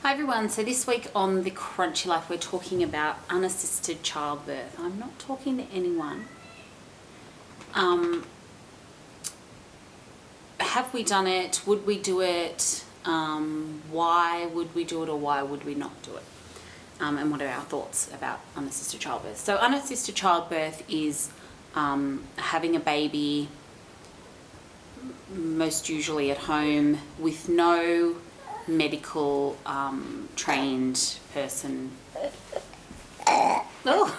Hi everyone, so this week on The Crunchy Life we're talking about unassisted childbirth. I'm not talking to anyone. Have we done it? Would we do it? Why would we do it or why would we not do it? And what are our thoughts about unassisted childbirth? So unassisted childbirth is having a baby, most usually at home, with no medical trained person. Oh,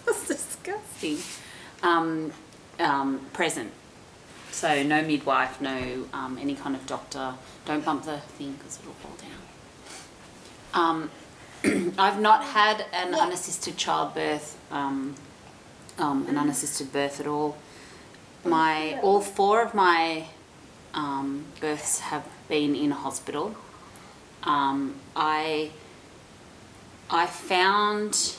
that's disgusting. Present. So no midwife, no any kind of doctor. Don't bump the thing because it'll fall down. I've not had an unassisted childbirth, an unassisted birth at all. All four of my births have been in a hospital. I found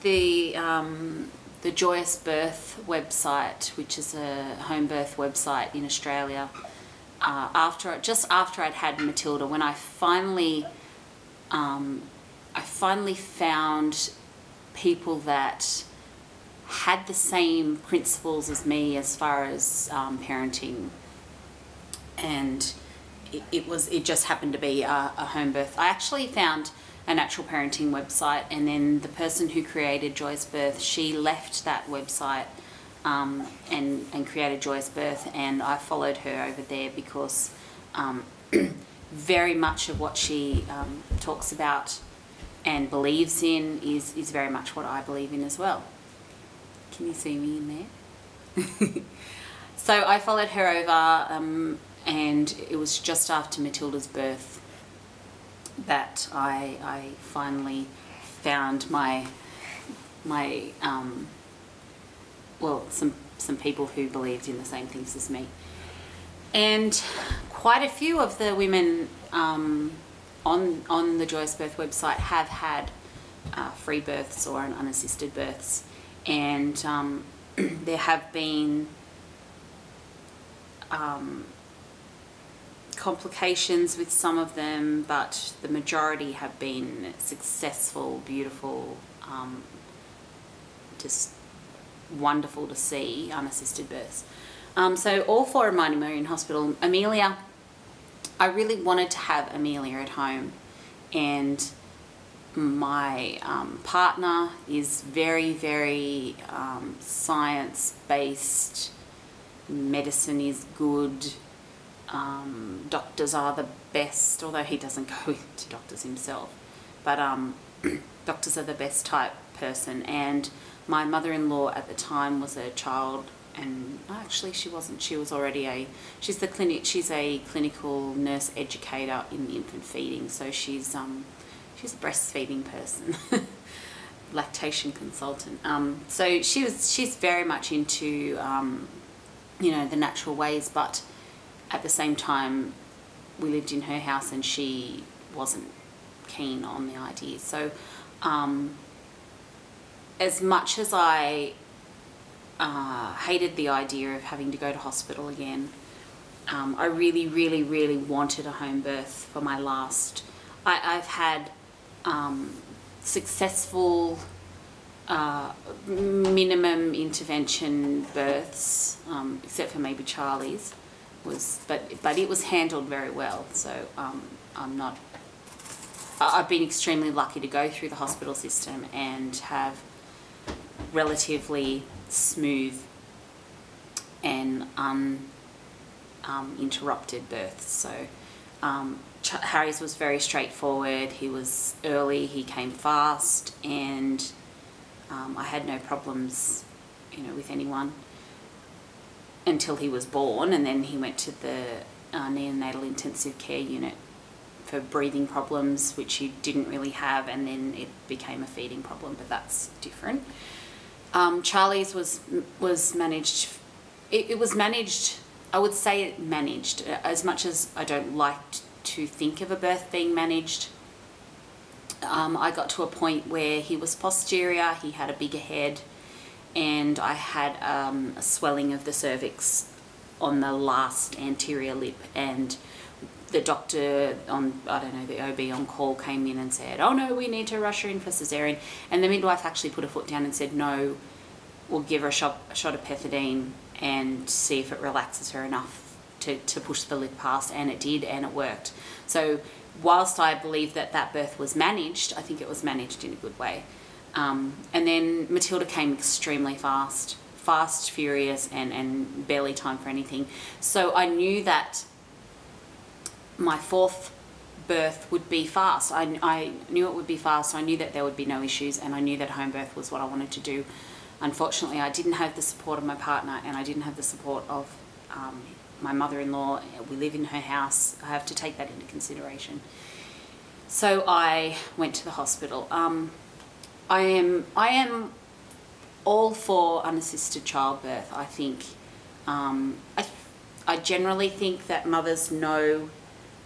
the Joyous Birth website, which is a home birth website in Australia, just after I'd had Matilda, when I finally found people that had the same principles as me as far as parenting, and it just happened to be a home birth. I actually found a natural parenting website, and then the person who created Joyous Birth, she left that website and created Joyous Birth, and I followed her over there because very much of what she talks about and believes in is very much what I believe in as well. Can you see me in there? So I followed her over, and it was just after Matilda's birth that I finally found some people who believed in the same things as me. And quite a few of the women on the Joyous Birth website have had free births or unassisted births, and there have been complications with some of them, but the majority have been successful, beautiful, just wonderful to see unassisted births. So all four of mine were in hospital. Amelia, I really wanted to have Amelia at home, and my partner is very, very science-based. Medicine is good. Doctors are the best, although he doesn't go to doctors himself. But doctors are the best type person. And my mother-in-law at the time was a child, and actually she wasn't. She was already she's a clinical nurse educator in infant feeding. So she's a breastfeeding person, lactation consultant. So she's very much into the natural ways, but at the same time we lived in her house and she wasn't keen on the idea. So as much as I hated the idea of having to go to hospital again, I really, really, really wanted a home birth for my last. I've had successful minimum intervention births, except for maybe Charlie's, but it was handled very well. So I've been extremely lucky to go through the hospital system and have relatively smooth and uninterrupted births. So Harry's was very straightforward. He was early, he came fast, and I had no problems, with anyone until he was born, and then he went to the neonatal intensive care unit for breathing problems, which he didn't really have, and then it became a feeding problem, but that's different. Charlie's was managed. It was managed. I would say it managed, as much as I don't like to think of a birth being managed. I got to a point where he was posterior, he had a bigger head, and I had a swelling of the cervix on the last anterior lip, and the doctor on, I don't know, the OB on call came in and said, oh no, we need to rush her in for cesarean, and the midwife actually put her foot down and said, no, we'll give her a shot of pethidine and see if it relaxes her enough to push the lip past, and it did, and it worked. So whilst I believe that that birth was managed, I think it was managed in a good way. And then Matilda came extremely fast, furious, and barely time for anything. So I knew that my fourth birth would be fast. I knew it would be fast. I knew that there would be no issues, and I knew that home birth was what I wanted to do. Unfortunately, I didn't have the support of my partner, and I didn't have the support of my mother-in-law. We live in her house. I have to take that into consideration. So I went to the hospital. I am all for unassisted childbirth. I think I generally think that mothers know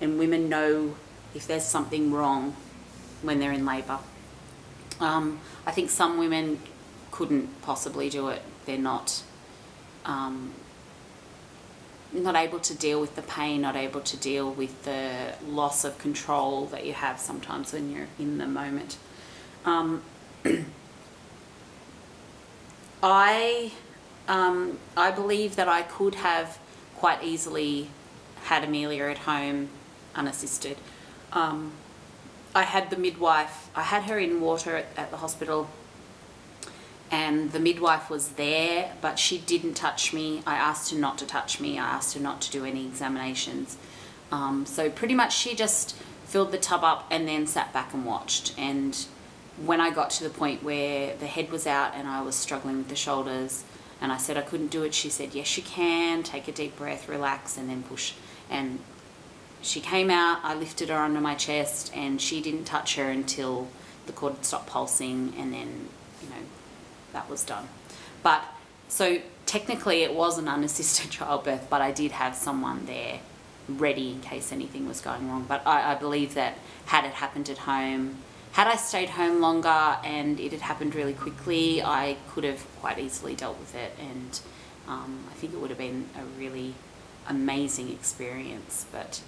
and women know if there's something wrong when they're in labour. I think some women couldn't possibly do it. They're not able to deal with the pain, not able to deal with the loss of control that you have sometimes when you're in the moment. I believe that I could have quite easily had Amelia at home unassisted. I had the midwife, I had her in water at the hospital, and the midwife was there, but she didn't touch me. I asked her not to touch me. I asked her not to do any examinations. So pretty much she just filled the tub up and then sat back and watched. And when I got to the point where the head was out and I was struggling with the shoulders and I said I couldn't do it, she said, yes, you can. Take a deep breath, relax, and then push. And she came out, I lifted her onto my chest, and she didn't touch her until the cord stopped pulsing, and then, you know, that was done. But, so technically it was an unassisted childbirth, but I did have someone there ready in case anything was going wrong. But I believe that had it happened at home, had I stayed home longer and it had happened really quickly, I could have quite easily dealt with it, and I think it would have been a really amazing experience. But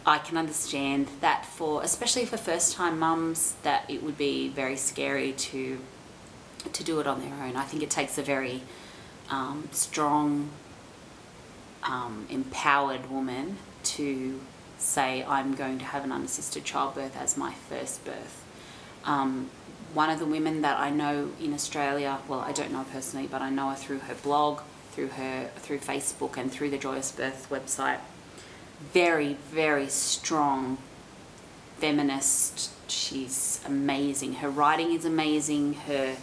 I can understand that especially for first-time mums, that it would be very scary to do it on their own. I think it takes a very strong, empowered woman to say, I'm going to have an unassisted childbirth as my first birth. One of the women that I know in Australia, well, I don't know her personally, but I know her through her blog, through Facebook, and through the Joyous Birth website. Very, very strong feminist. She's amazing. Her writing is amazing. Her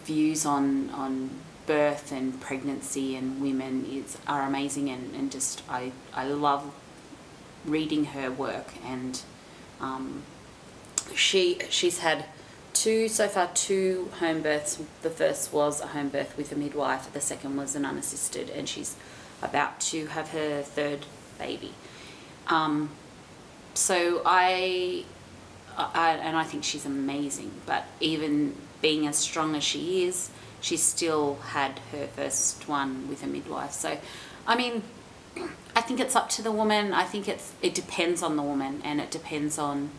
views on birth and pregnancy and women are amazing, and just I love reading her work. And she's had so far two home births. The first was a home birth with a midwife. The second was an unassisted, and she's about to have her third baby. So I think she's amazing. But even being as strong as she is, she still had her first one with a midwife. So, I mean, I think it's up to the woman. I think it depends on the woman, and it depends on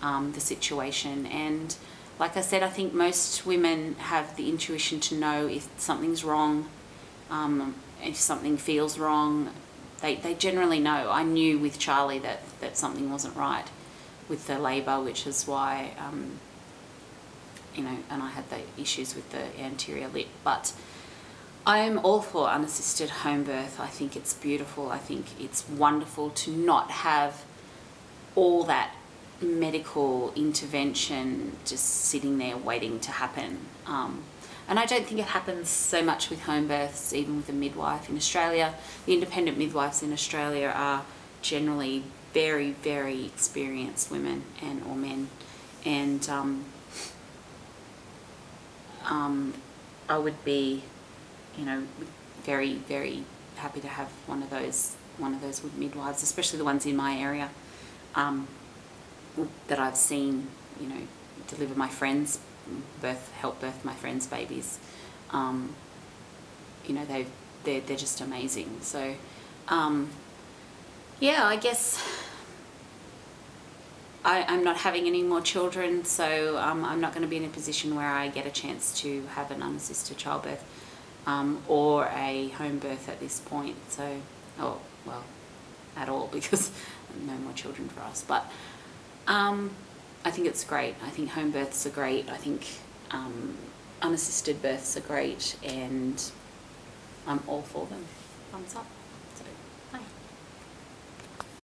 the situation. And like I said, I think most women have the intuition to know if something's wrong, if something feels wrong. They generally know. I knew with Charlie that something wasn't right with the labour, which is why, you know, and I had the issues with the anterior lip. But I am all for unassisted home birth. I think it's beautiful. I think it's wonderful to not have all that medical intervention just sitting there waiting to happen. And I don't think it happens so much with home births, even with a midwife in Australia. The independent midwives in Australia are generally very, very experienced women and or men, and I would be, you know, very, very happy to have one of those midwives, especially the ones in my area that I've seen, you know, deliver my friends' help birth my friends' babies. You know, they're just amazing. So, yeah, I guess I'm not having any more children, so I'm not going to be in a position where I get a chance to have an unassisted childbirth or a home birth at this point. So, oh, well, at all, because no more children for us. But I think it's great. I think home births are great. I think unassisted births are great, and I'm all for them. Thumbs up.